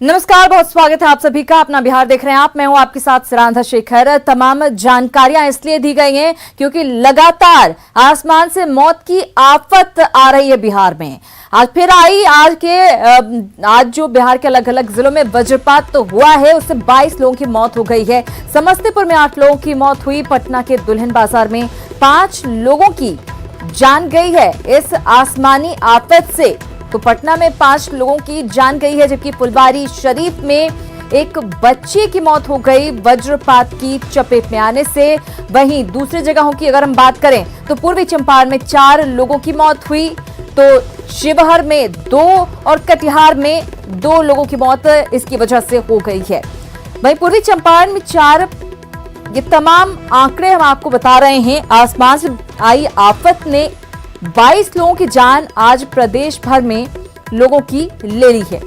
नमस्कार, बहुत स्वागत है आप सभी का। अपना बिहार देख रहे हैं आप। मैं हूं आपके साथ सिरांधा शेखर। तमाम जानकारियां इसलिए दी गई हैं क्योंकि लगातार आसमान से मौत की आफत आ रही है बिहार में। आज फिर आई। आज जो बिहार के अलग अलग जिलों में वज्रपात तो हुआ है, उससे 22 लोगों की मौत हो गई है। समस्तीपुर में 8 लोगों की मौत हुई। पटना के दुल्हिन बाजार में 5 लोगों की जान गई है इस आसमानी आफत से। तो पटना में 5 लोगों की जान गई है, जबकि फुलवारी शरीफ में एक बच्चे की मौत हो गई वज्रपात की चपेट में आने से। वहीं दूसरी जगहों की अगर हम बात करें तो पूर्वी चंपारण में 4 लोगों की मौत हुई, तो शिवहर में 2 और कटिहार में 2 लोगों की मौत इसकी वजह से हो गई है। वहीं पूर्वी चंपारण में 4, ये तमाम आंकड़े हम आपको बता रहे हैं। आसमान से आई आफत ने 22 लोगों की जान आज प्रदेश भर में लोगों की ले ली है।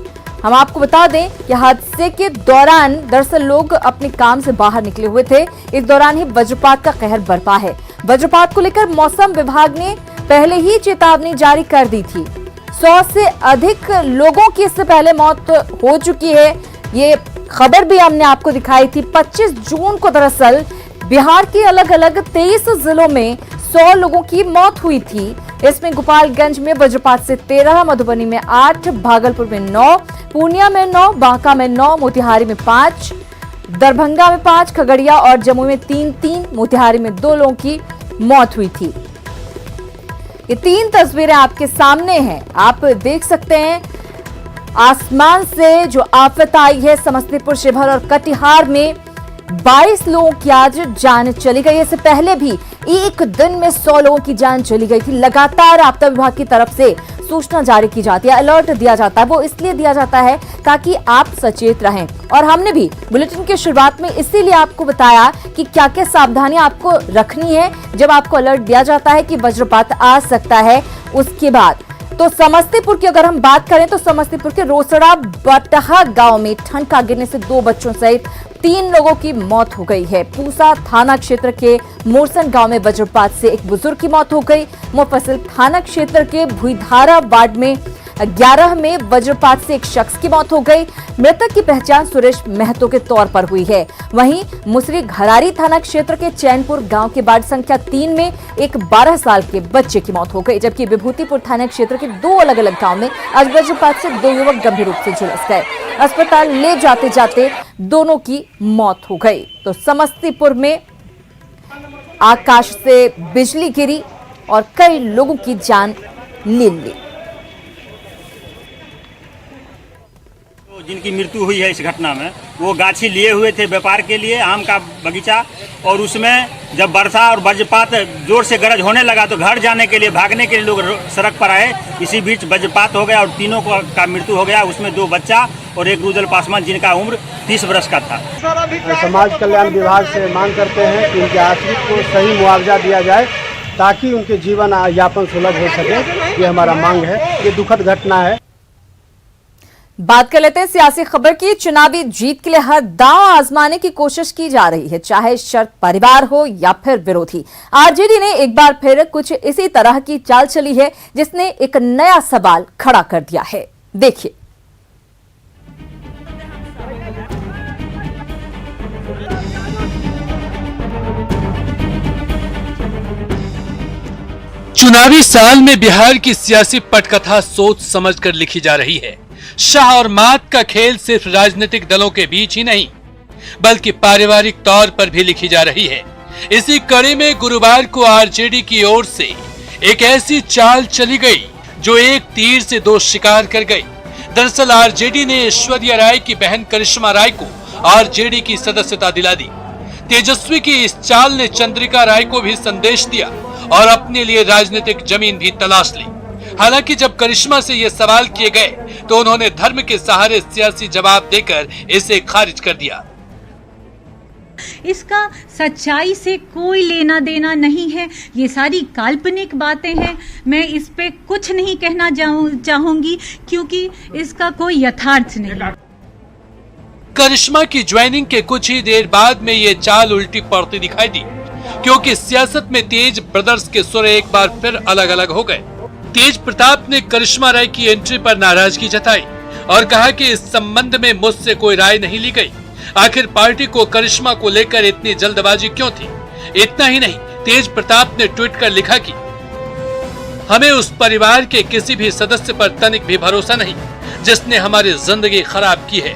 हम आपको बता दें कि हादसे के दौरान दरअसल लोग अपने काम से बाहर निकले हुए थे। इस दौरान ही वज्रपात का कहर बरपा है। वज्रपात को लेकर मौसम विभाग ने पहले ही चेतावनी जारी कर दी थी। 100 से अधिक लोगों की इससे पहले मौत हो चुकी है। ये खबर भी हमने आपको दिखाई थी। 25 जून को दरअसल बिहार के अलग अलग 23 जिलों में 100 लोगों की मौत हुई थी। इसमें गोपालगंज में वज्रपात से 13, मधुबनी में 8, भागलपुर में 9, पूर्णिया में 9, बांका में 9, मोतिहारी में 5, दरभंगा में 5, खगड़िया और जमुई में 3, मोतिहारी में 2 लोगों की मौत हुई थी। ये 3 तस्वीरें आपके सामने हैं, आप देख सकते हैं। आसमान से जो आफत आई है, समस्तीपुर, शिवहर और कटिहार में 22 लोगों की आज जान चली गई। इससे पहले भी एक दिन में 100 लोगों की जान चली गई थी। लगातार आपदा विभाग की तरफ से सूचना जारी की जाती है, अलर्ट दिया जाता है। वो इसलिए दिया जाता है ताकि आप सचेत रहें। और हमने भी बुलेटिन की शुरुआत में इसीलिए आपको बताया कि क्या क्या सावधानियां आपको रखनी है जब आपको अलर्ट दिया जाता है कि वज्रपात आ सकता है। उसके बाद तो समस्तीपुर की अगर हम बात करें तो समस्तीपुर के रोसड़ा बटहा गांव में ठनका गिरने से 2 बच्चों सहित 3 लोगों की मौत हो गई है। पूसा थाना क्षेत्र के मोरसन गांव में वज्रपात से एक बुजुर्ग की मौत हो गई। मुफस्सिल थाना क्षेत्र के भुईधारा वार्ड में 11 में वज्रपात से एक शख्स की मौत हो गई। मृतक की पहचान सुरेश महतो के तौर पर हुई है। वहीं मुसरी घरारी थाना क्षेत्र के चैनपुर गांव के वार्ड संख्या 3 में एक 12 साल के बच्चे की मौत हो गई, जबकि विभूतिपुर थाना क्षेत्र के 2 अलग अलग गांव में आज वज्रपात से 2 युवक गंभीर रूप से झुलस गए। अस्पताल ले जाते जाते दोनों की मौत हो गई। तो समस्तीपुर में आकाश से बिजली गिरी और कई लोगों की जान ले ली। जिनकी मृत्यु हुई है इस घटना में, वो गाछी लिए हुए थे व्यापार के लिए, आम का बगीचा, और उसमें जब वर्षा और वज्रपात जोर से गरज होने लगा तो घर जाने के लिए, भागने के लिए लोग सड़क पर आए। इसी बीच वज्रपात हो गया और तीनों का मृत्यु हो गया। उसमें 2 बच्चा और एक रुदल पासवान जिनका उम्र 30 वर्ष का था। समाज कल्याण विभाग से मांग करते हैं कि उनके आश्रित को सही मुआवजा दिया जाए ताकि उनके जीवन यापन सुलभ हो सके। ये हमारा मांग है। ये दुखद घटना है। बात कर लेते हैं सियासी खबर की। चुनावी जीत के लिए हर दांव आजमाने की कोशिश की जा रही है, चाहे शर्त परिवार हो या फिर विरोधी। आरजेडी ने एक बार फिर कुछ इसी तरह की चाल चली है, जिसने एक नया सवाल खड़ा कर दिया है। देखिए। चुनावी साल में बिहार की सियासी पटकथा सोच समझकर लिखी जा रही है। शाह और मात का खेल सिर्फ राजनीतिक दलों के बीच ही नहीं, बल्कि पारिवारिक तौर पर भी लिखी जा रही है। इसी कड़ी में गुरुवार को आरजेडी की ओर से एक ऐसी चाल चली गई जो एक तीर से 2 शिकार कर गई। दरअसल आरजेडी ने ऐश्वर्या राय की बहन करिश्मा राय को आरजेडी की सदस्यता दिला दी। तेजस्वी की इस चाल ने चंद्रिका राय को भी संदेश दिया और अपने लिए राजनीतिक जमीन भी तलाश ली। हालांकि जब करिश्मा से ये सवाल किए गए तो उन्होंने धर्म के सहारे सियासी जवाब देकर इसे खारिज कर दिया। इसका सच्चाई से कोई लेना देना नहीं है, ये सारी काल्पनिक बातें हैं। मैं इस पे कुछ नहीं कहना चाहूंगी क्योंकि इसका कोई यथार्थ नहीं। करिश्मा की ज्वाइनिंग के कुछ ही देर बाद में ये चाल उल्टी पड़ती दिखाई दी, क्योंकि सियासत में तेज ब्रदर्स के सुर एक बार फिर अलग अलग हो गए। तेज प्रताप ने करिश्मा राय की एंट्री पर नाराजगी जताई और कहा कि इस संबंध में मुझसे कोई राय नहीं ली गई। आखिर पार्टी को करिश्मा को लेकर इतनी जल्दबाजी क्यों थी? इतना ही नहीं, तेज प्रताप ने ट्वीट कर लिखा कि हमें उस परिवार के किसी भी सदस्य पर तनिक भी भरोसा नहीं जिसने हमारी जिंदगी खराब की है।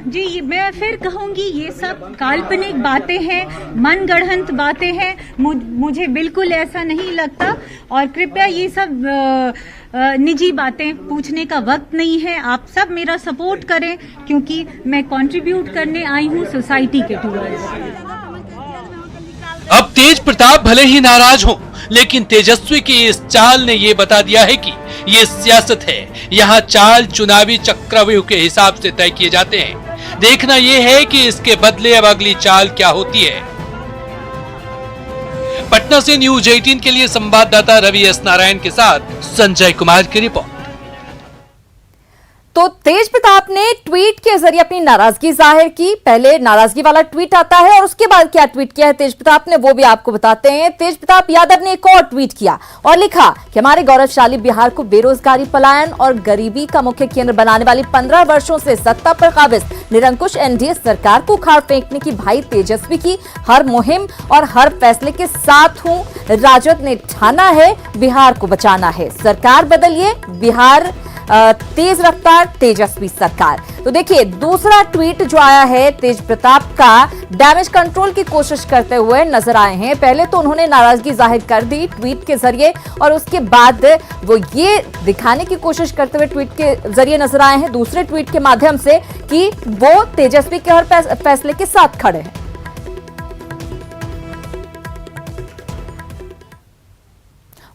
जी, मैं फिर कहूंगी ये सब काल्पनिक बातें हैं, मनगढ़ंत बातें हैं। मुझे बिल्कुल ऐसा नहीं लगता और कृपया ये सब निजी बातें पूछने का वक्त नहीं है। आप सब मेरा सपोर्ट करें क्योंकि मैं कंट्रीब्यूट करने आई हूँ सोसाइटी के टूवर्ड्स। अब तेज प्रताप भले ही नाराज हो, लेकिन तेजस्वी की इस चाल ने ये बता दिया है कि ये सियासत है। यहाँ चाल चुनावी चक्रव्यूह के हिसाब से तय किए जाते हैं। देखना यह है कि इसके बदले अब अगली चाल क्या होती है। पटना से न्यूज 18 के लिए संवाददाता रवि एस नारायण के साथ संजय कुमार की रिपोर्ट। तो तेज प्रताप ने ट्वीट के जरिए अपनी नाराजगी जाहिर की। पहले नाराजगी वाला ट्वीट आता है और उसके बाद क्या ट्वीट किया है तेज प्रताप ने, वो भी आपको बताते हैं। तेज प्रताप यादव ने एक और ट्वीट किया और लिखा कि हमारे गौरवशाली बिहार को बेरोजगारी, पलायन और गरीबी का मुख्य केंद्र बनाने वाली 15 वर्षों से सत्ता पर काबिज निरंकुश एनडीए सरकार को उखाड़ फेंकने की भाई तेजस्वी की हर मुहिम और हर फैसले के साथ हूं। राजद ने ठाना है बिहार को बचाना है, सरकार बदलिए, बिहार तेज रफ्तार तेजस्वी सरकार। तो देखिए दूसरा ट्वीट जो आया है तेज प्रताप का, डैमेज कंट्रोल की कोशिश करते हुए नजर आए हैं। पहले तो उन्होंने नाराजगी जाहिर कर दी ट्वीट के जरिए और उसके बाद वो ये दिखाने की कोशिश करते हुए ट्वीट के जरिए नजर आए हैं दूसरे ट्वीट के माध्यम से कि वो तेजस्वी के हर फैसले के साथ खड़े हैं।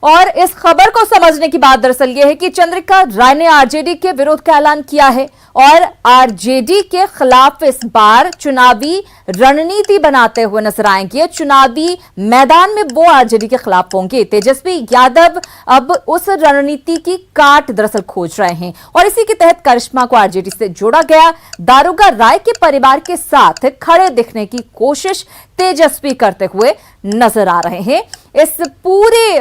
और इस खबर को समझने की बात दरअसल यह है कि चंद्रिका राय ने आरजेडी के विरोध का ऐलान किया है और आरजेडी के खिलाफ इस बार चुनावी रणनीति बनाते हुए नजर आएंगे। चुनावी मैदान में वो आरजेडी के खिलाफ होंगे। तेजस्वी यादव अब उस रणनीति की काट दरअसल खोज रहे हैं और इसी के तहत करिश्मा को आरजेडी से जोड़ा गया। दारोगा राय के परिवार के साथ खड़े दिखने की कोशिश तेजस्वी करते हुए नजर आ रहे हैं। इस पूरे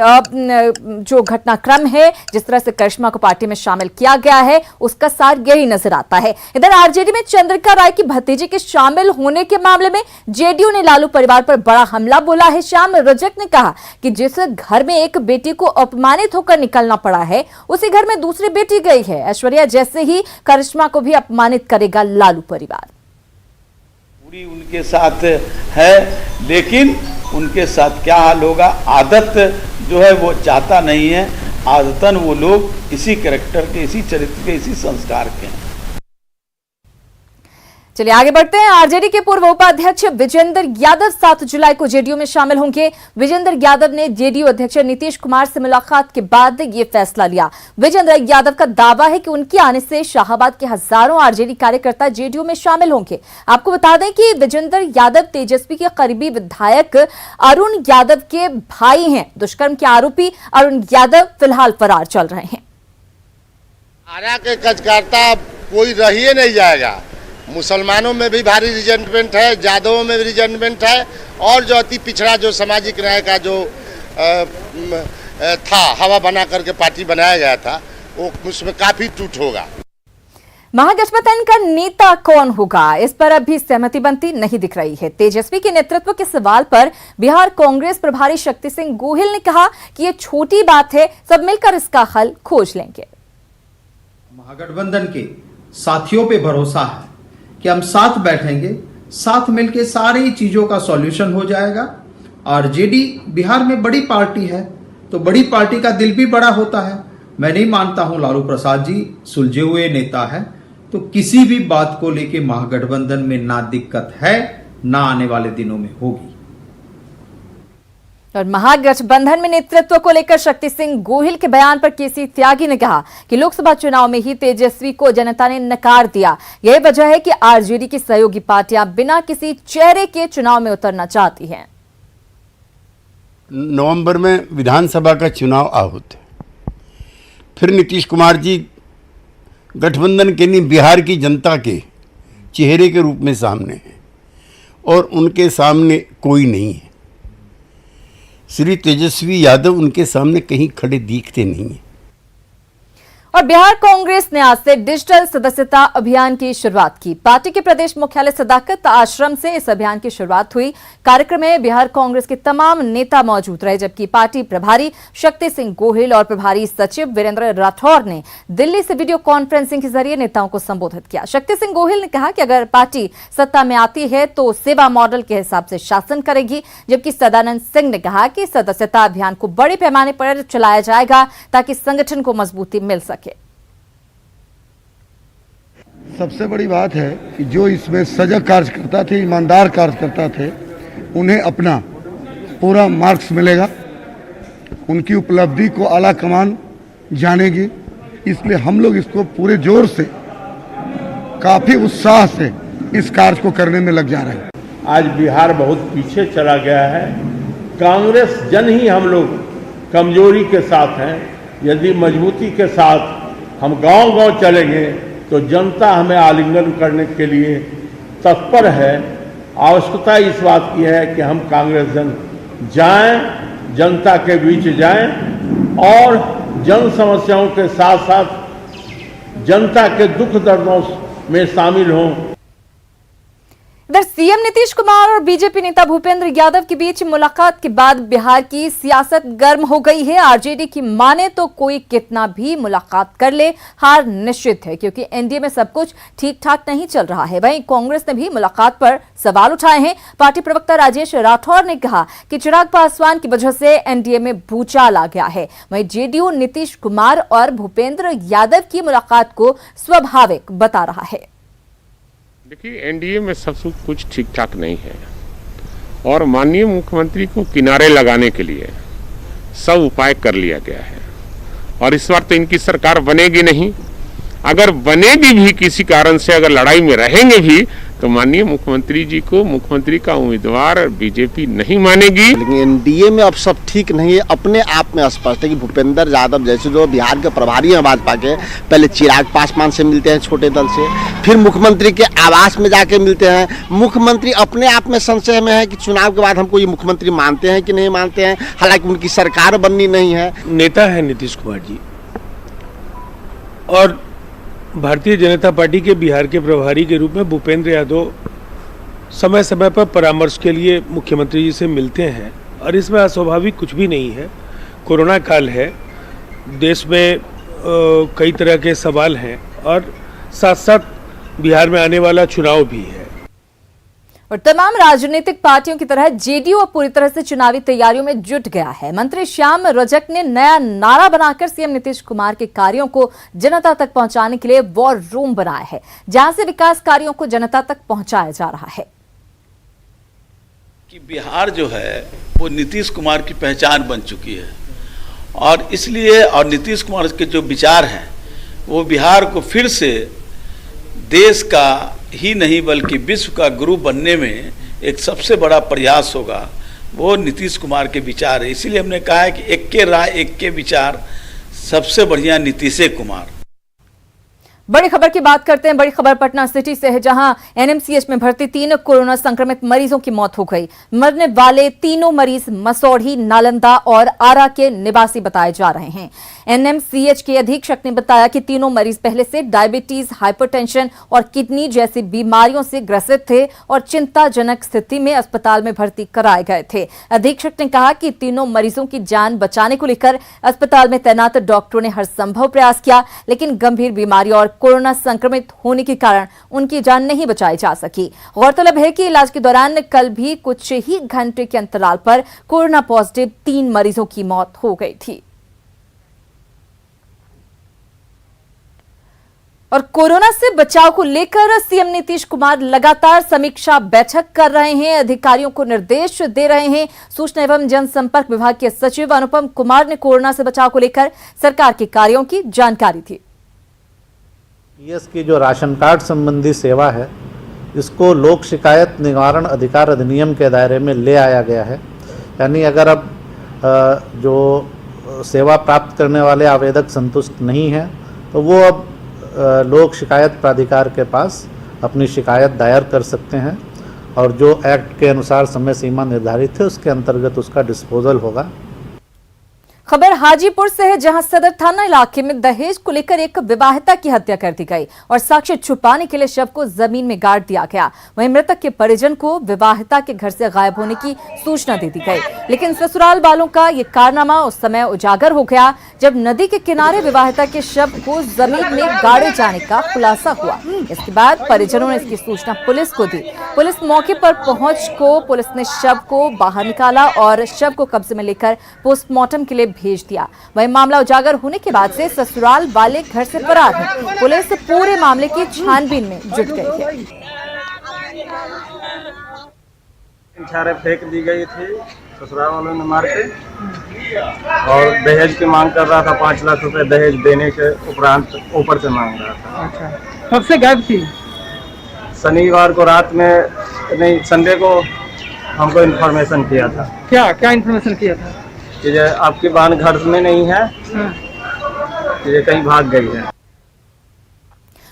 जो घटनाक्रम है, जिस तरह से करिश्मा को पार्टी में शामिल किया गया है, उसका सार यही नजर आता है। इधर आरजेडी में चंद्रिका राय की भतीजी के शामिल होने के मामले में जेडीयू ने लालू परिवार पर बड़ा हमला बोला है। श्याम रजक ने कहा कि जिस घर में एक बेटी को अपमानित होकर निकलना पड़ा है, उसी घर में दूसरी बेटी गई है। ऐश्वर्या जैसे ही करिश्मा को भी अपमानित करेगा लालू परिवार। पूरी उनके साथ है, लेकिन उनके साथ क्या हाल होगा, आदत जो है वो चाहता नहीं है। आदतन वो लोग इसी कैरेक्टर के, इसी चरित्र के, इसी संस्कार के हैं। चलिए आगे बढ़ते हैं। आरजेडी के पूर्व उपाध्यक्ष विजेंद्र यादव 7 जुलाई को जेडीयू में शामिल होंगे। विजेंद्र यादव ने जेडीयू अध्यक्ष नीतीश कुमार से मुलाकात के बाद ये फैसला लिया। विजेंद्र यादव का दावा है कि उनके आने से शाहाबाद के हजारों आरजेडी कार्यकर्ता जेडीयू में शामिल होंगे। आपको बता दें कि विजेंद्र यादव तेजस्वी के करीबी विधायक अरुण यादव के भाई हैं। दुष्कर्म के आरोपी अरुण यादव फिलहाल फरार चल रहे हैं। आरा के कार्यकर्ता कोई रह ही नहीं जाएगा। मुसलमानों में भी भारी रिजेंटमेंट है, यादवों में भी रिजेंटमेंट है और जो अति पिछड़ा जो सामाजिक न्याय का जो था, हवा बना करके पार्टी बनाया गया था, वो उसमें काफी टूट होगा। महागठबंधन का नेता कौन होगा, इस पर अभी सहमति बनती नहीं दिख रही है। तेजस्वी के नेतृत्व के सवाल पर बिहार कांग्रेस प्रभारी शक्ति सिंह गोहिल ने कहा कि ये छोटी बात है, सब मिलकर इसका हल खोज लेंगे। महागठबंधन के साथियों पे भरोसा है कि हम साथ बैठेंगे, साथ मिलके सारी चीजों का सॉल्यूशन हो जाएगा। और जेडी बिहार में बड़ी पार्टी है, तो बड़ी पार्टी का दिल भी बड़ा होता है। मैं नहीं मानता हूं लालू प्रसाद जी सुलझे हुए नेता है, तो किसी भी बात को लेके महागठबंधन में ना दिक्कत है, ना आने वाले दिनों में होगी। और महागठबंधन में नेतृत्व को लेकर शक्ति सिंह गोहिल के बयान पर केसी त्यागी ने कहा कि लोकसभा चुनाव में ही तेजस्वी को जनता ने नकार दिया। यही वजह है कि आरजेडी की सहयोगी पार्टियां बिना किसी चेहरे के चुनाव में उतरना चाहती हैं। नवंबर में विधानसभा का चुनाव आहूत है, फिर नीतीश कुमार जी गठबंधन के नहीं बिहार की जनता के चेहरे के रूप में सामने हैं और उनके सामने कोई नहीं है। श्री तेजस्वी यादव उनके सामने कहीं खड़े दिखते नहीं हैं। और बिहार कांग्रेस ने आज से डिजिटल सदस्यता अभियान की शुरुआत की। पार्टी के प्रदेश मुख्यालय सदाकत आश्रम से इस अभियान की शुरुआत हुई। कार्यक्रम में बिहार कांग्रेस के तमाम नेता मौजूद रहे, जबकि पार्टी प्रभारी शक्ति सिंह गोहिल और प्रभारी सचिव वीरेंद्र राठौर ने दिल्ली से वीडियो कॉन्फ्रेंसिंग के जरिए नेताओं को संबोधित किया। शक्ति सिंह गोहिल ने कहा कि अगर पार्टी सत्ता में आती है तो सेवा मॉडल के हिसाब से शासन करेगी, जबकि सदानंद सिंह ने कहा कि सदस्यता अभियान को बड़े पैमाने पर चलाया जाएगा ताकि संगठन को मजबूती मिल सके। सबसे बड़ी बात है कि जो इसमें सजग कार्यकर्ता थे, ईमानदार कार्यकर्ता थे, उन्हें अपना पूरा मार्क्स मिलेगा, उनकी उपलब्धि को आला कमान जानेगी। इसलिए हम लोग इसको पूरे जोर से, काफी उत्साह से इस कार्य को करने में लग जा रहे हैं। आज बिहार बहुत पीछे चला गया है। कांग्रेस जन ही हम लोग कमजोरी के साथ हैं। यदि मजबूती के साथ हम गांव-गांव चलेंगे तो जनता हमें आलिंगन करने के लिए तत्पर है। आवश्यकता इस बात की है कि हम कांग्रेस जन जाएं, जनता के बीच जाएं और जन समस्याओं के साथ साथ जनता के दुख दर्दों में शामिल हों। इधर सीएम नीतीश कुमार और बीजेपी नेता भूपेंद्र यादव के बीच मुलाकात के बाद बिहार की सियासत गर्म हो गई है। आरजेडी की माने तो कोई कितना भी मुलाकात कर ले, हार निश्चित है, क्योंकि एनडीए में सब कुछ ठीक ठाक नहीं चल रहा है। वहीं कांग्रेस ने भी मुलाकात पर सवाल उठाए हैं। पार्टी प्रवक्ता राजेश राठौर ने कहा कि चिराग पासवान की वजह से एनडीए में भूचाल आ गया है। वहीं जेडीयू नीतीश कुमार और भूपेंद्र यादव की मुलाकात को स्वाभाविक बता रहा है। देखिए, एनडीए में सब कुछ ठीक ठाक नहीं है और माननीय मुख्यमंत्री को किनारे लगाने के लिए सब उपाय कर लिया गया है और इस बार तो इनकी सरकार बनेगी नहीं। अगर बनेगी भी किसी कारण से, अगर लड़ाई में रहेंगे भी, तो माननीय मुख्यमंत्री जी को मुख्यमंत्री का उम्मीदवार बीजेपी नहीं मानेगी। लेकिन एनडीए में अब सब ठीक नहीं है। अपने आप में स्पष्ट है कि भूपेंद्र यादव जैसे जो बिहार के प्रभारी हैं भाजपा के, पहले चिराग पासवान से मिलते हैं छोटे दल से, फिर मुख्यमंत्री के आवास में जाके मिलते हैं। मुख्यमंत्री अपने आप में संशय में है कि चुनाव के बाद हमको ये मुख्यमंत्री मानते हैं कि नहीं मानते हैं। हालांकि उनकी सरकार बननी नहीं है। नेता है नीतीश कुमार जी और भारतीय जनता पार्टी के बिहार के प्रभारी के रूप में भूपेंद्र यादव समय समय पर परामर्श के लिए मुख्यमंत्री जी से मिलते हैं और इसमें अस्वाभाविक कुछ भी नहीं है। कोरोना काल है, देश में कई तरह के सवाल हैं और साथ साथ बिहार में आने वाला चुनाव भी है। और तमाम राजनीतिक पार्टियों की तरह जेडीयू अब पूरी तरह से चुनावी तैयारियों में जुट गया है। मंत्री श्याम रजक ने नया नारा बनाकर सीएम नीतीश कुमार के कार्यों को जनता तक पहुंचाने के लिए वॉर रूम बनाया है, जहां से विकास कार्यों को जनता तक पहुंचाया जा रहा है। कि बिहार जो है वो नीतीश कुमार की पहचान बन चुकी है और इसलिए और नीतीश कुमार के जो विचार हैं वो बिहार को फिर से देश का ही नहीं बल्कि विश्व का गुरु बनने में एक सबसे बड़ा प्रयास होगा। वो नीतीश कुमार के विचार है। इसीलिए हमने कहा है कि एक के राय एक के विचार, सबसे बढ़िया नीतीश कुमार। बड़ी खबर की बात करते हैं। बड़ी खबर पटना सिटी से है, जहां एनएमसीएच में भर्ती 3 कोरोना संक्रमित मरीजों की मौत हो गई। मरने वाले तीनों मरीज मसौढ़ी, नालंदा और आरा के निवासी बताए जा रहे हैं। एनएमसीएच के अधीक्षक ने बताया कि तीनों मरीज पहले से डायबिटीज, हाइपरटेंशन और किडनी जैसी बीमारियों से ग्रसित थे और चिंताजनक स्थिति में अस्पताल में भर्ती कराए गए थे। अधीक्षक ने कहा कि तीनों मरीजों की जान बचाने को लेकर अस्पताल में तैनात डॉक्टरों ने हर संभव प्रयास किया, लेकिन गंभीर बीमारी और कोरोना संक्रमित होने के कारण उनकी जान नहीं बचाई जा सकी। गौरतलब है कि इलाज के दौरान कल भी कुछ ही घंटे के अंतराल पर कोरोना पॉजिटिव 3 मरीजों की मौत हो गई थी। और कोरोना से बचाव को लेकर सीएम नीतीश कुमार लगातार समीक्षा बैठक कर रहे हैं, अधिकारियों को निर्देश दे रहे हैं। सूचना एवं जनसंपर्क विभाग के सचिव अनुपम कुमार ने कोरोना से बचाव को लेकर सरकार के कार्यों की जानकारी दी। पीएस की जो राशन कार्ड संबंधी सेवा है, इसको लोक शिकायत निवारण अधिकार अधिनियम के दायरे में ले आया गया है। यानी अगर अब जो सेवा प्राप्त करने वाले आवेदक संतुष्ट नहीं हैं तो वो अब लोक शिकायत प्राधिकार के पास अपनी शिकायत दायर कर सकते हैं और जो एक्ट के अनुसार समय सीमा निर्धारित है उसके अंतर्गत उसका डिस्पोजल होगा। खबर हाजीपुर से है, जहां सदर थाना इलाके में दहेज को लेकर एक विवाहिता की हत्या कर दी गई और साक्ष्य छुपाने के लिए शव को जमीन में गाड़ दिया गया। वहीं मृतक के परिजन को विवाहिता के घर से गायब होने की सूचना दे दी गई, लेकिन ससुराल वालों का ये कारनामा उस समय उजागर हो गया जब नदी के किनारे विवाहिता के शव को जमीन में गाड़े जाने का खुलासा हुआ। इसके बाद परिजनों ने इसकी सूचना पुलिस को दी। पुलिस मौके पर पहुंच को पुलिस ने शव को बाहर निकाला और शव को कब्जे में लेकर पोस्टमार्टम के लिए भेज दिया। वहीं मामला उजागर होने के बाद से ससुराल वाले घर से फरार हैं। पुलिस पूरे मामले की छानबीन में जुट गई है। छारे फेंक दी गई थी ससुराल वालों ने मार के, और दहेज की मांग कर रहा था। 5 लाख रुपए दहेज देने के उपरांत ऊपर से मांग रहा था। अच्छा, कब से गायब थी? शनिवार को रात में, नहीं संडे को हमको इन्फॉर्मेशन किया था। क्या इन्फॉर्मेशन किया था? कि ये आपकी बहन घर में नहीं है, ये कहीं भाग गई है।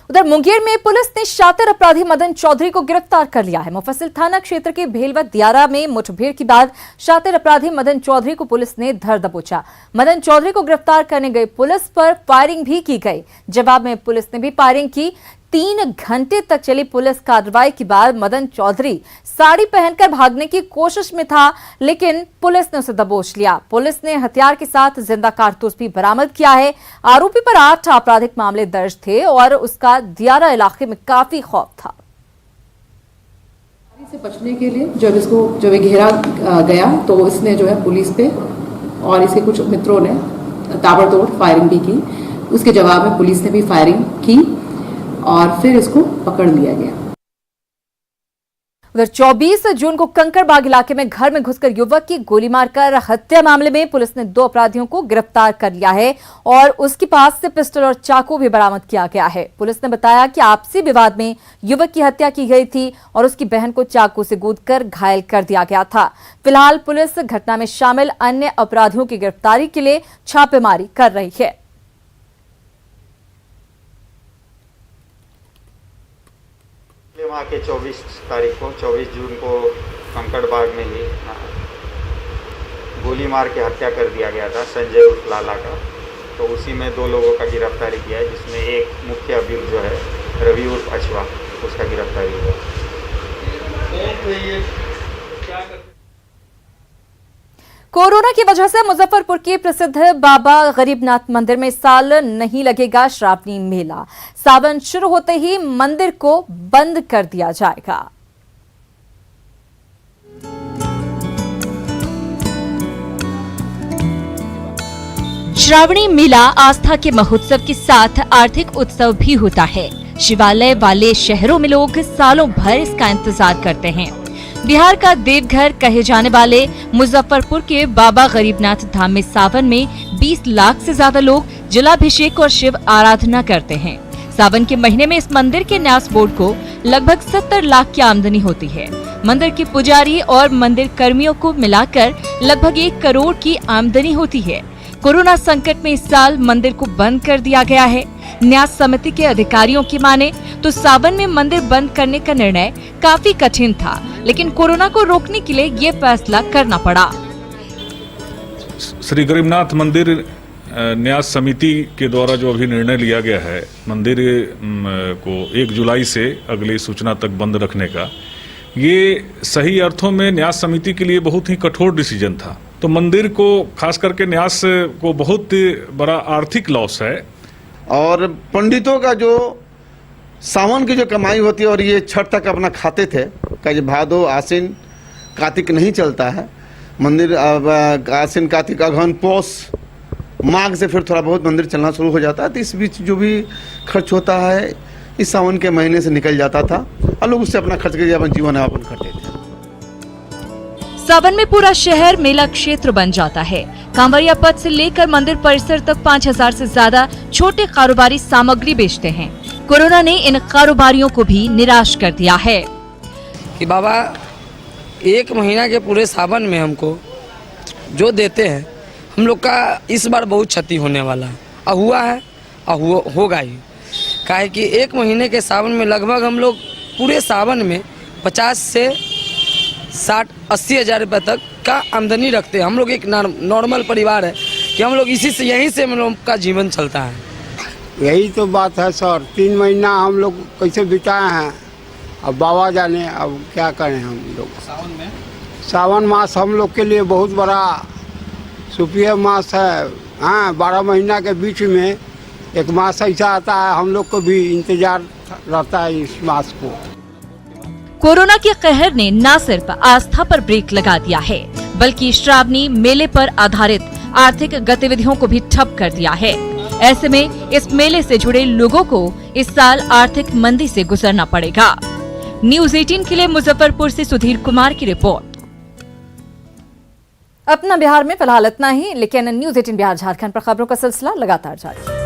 उधर मुंगेर में पुलिस ने शातिर अपराधी मदन चौधरी को गिरफ्तार कर लिया है। मुफस्सिल थाना क्षेत्र के भेलवत दियारा में मुठभेड़ के बाद शातिर अपराधी मदन चौधरी को पुलिस ने धर दबोचा। मदन चौधरी को गिरफ्तार करने गई पुलिस पर फायरिंग भी की गई। जवाब में पुलिस ने भी फायरिंग की। 3 घंटे तक चली पुलिस कार्रवाई के बाद मदन चौधरी साड़ी पहनकर भागने की कोशिश में था, लेकिन पुलिस ने उसे दबोच लिया। पुलिस ने हथियार के साथ जिंदा कारतूस भी बरामद किया है। आरोपी पर 8 आपराधिक मामले दर्ज थे और उसका दियारा इलाके में काफी खौफ था। से बचने के लिए जब ये घेरा गया तो इसने जो है पुलिस पे और इसके कुछ मित्रों ने ताबड़तोड़ फायरिंग भी की। उसके जवाब में पुलिस ने भी फायरिंग की और फिर इसको पकड़ लिया गया। उधर 24 जून को कंकड़बाग इलाके में घर में घुसकर युवक की गोली मारकर हत्या मामले में पुलिस ने 2 अपराधियों को गिरफ्तार कर लिया है और उसके पास से पिस्टल और चाकू भी बरामद किया गया है। पुलिस ने बताया कि आपसी विवाद में युवक की हत्या की गई थी और उसकी बहन को चाकू से गूंथकर घायल कर दिया गया था। फिलहाल पुलिस घटना में शामिल अन्य अपराधियों की गिरफ्तारी के लिए छापेमारी कर रही है। वहाँ के 24 जून को कंकड़बाग में ही गोली मार के हत्या कर दिया गया था संजय उर्फ लाला का। तो उसी में 2 लोगों का गिरफ्तारी किया है, जिसमें एक मुख्य अभियुक्त जो है रवि उर्फ अछवा, उसका गिरफ्तारी हुआ। कोरोना की वजह से मुजफ्फरपुर के प्रसिद्ध बाबा गरीबनाथ मंदिर में इस साल नहीं लगेगा श्रावणी मेला। सावन शुरू होते ही मंदिर को बंद कर दिया जाएगा। श्रावणी मेला आस्था के महोत्सव के साथ आर्थिक उत्सव भी होता है। शिवालय वाले शहरों में लोग सालों भर इसका इंतजार करते हैं। बिहार का देवघर कहे जाने वाले मुजफ्फरपुर के बाबा गरीबनाथ धाम में सावन में 20 लाख से ज्यादा लोग जलाभिषेक और शिव आराधना करते हैं। सावन के महीने में इस मंदिर के न्यास बोर्ड को लगभग 70 लाख की आमदनी होती है। मंदिर के पुजारी और मंदिर कर्मियों को मिलाकर लगभग 1 करोड़ की आमदनी होती है। कोरोना संकट में इस साल मंदिर को बंद कर दिया गया है। न्यास समिति के अधिकारियों की माने तो सावन में मंदिर बंद करने का निर्णय काफी कठिन था, लेकिन कोरोना को रोकने के लिए ये फैसला करना पड़ा। श्री गरीबनाथ मंदिर न्यास समिति के द्वारा जो अभी निर्णय लिया गया है मंदिर को 1 जुलाई से अगली सूचना तक बंद रखने का, ये सही अर्थों में न्यास समिति के लिए बहुत ही कठोर डिसीजन था। तो मंदिर को खास करके न्यास को बहुत बड़ा आर्थिक लॉस है। और पंडितों का जो सावन की जो कमाई होती है और ये छठ तक अपना खाते थे, का ये भादो आश्विन कार्तिक नहीं चलता है। मंदिर आश्विन कार्तिक अगहन पौष माघ से फिर थोड़ा बहुत मंदिर चलना शुरू हो जाता है। तो इस बीच जो भी खर्च होता है इस सावन के महीने से निकल जाता था और लोग उससे अपना खर्च करके अपना जीवन यापन करते थे। सावन में पूरा शहर मेला क्षेत्र बन जाता है। कांवरिया पथ से लेकर मंदिर परिसर तक 5000 से ज्यादा छोटे कारोबारी सामग्री बेचते हैं। कोरोना ने इन कारोबारियों को भी निराश कर दिया है कि बाबा 1 महीना के पूरे सावन में हमको जो देते हैं, हम लोग का इस बार बहुत क्षति होने वाला है। हुआ है और होगा ही। काहे कि 1 महीने के सावन में लगभग हम लोग पूरे सावन में 50 से 60-80 हज़ार रुपये तक का आमदनी रखते हैं। हम लोग एक नॉर्मल परिवार है कि हम लोग इसी से यहीं से हम लोग का जीवन चलता है। यही तो बात है सर, 3 महीना हम लोग कैसे बिताए हैं, अब बाबा जाने अब क्या करें हम लोग। सावन मास हम लोग के लिए बहुत बड़ा सुप्रिय मास है। हाँ, 12 महीना के बीच में एक मास ऐसा आता है, हम लोग को भी इंतजार रहता है इस मास को। कोरोना के कहर ने न सिर्फ आस्था पर ब्रेक लगा दिया है, बल्कि श्रावणी मेले पर आधारित आर्थिक गतिविधियों को भी ठप कर दिया है। ऐसे में इस मेले से जुड़े लोगों को इस साल आर्थिक मंदी से गुजरना पड़ेगा। न्यूज़ 18 के लिए मुजफ्फरपुर से सुधीर कुमार की रिपोर्ट। अपना बिहार में फिलहाल इतना ही, लेकिन न्यूज़ 18 बिहार झारखंड पर खबरों का सिलसिला लगातार जारी है।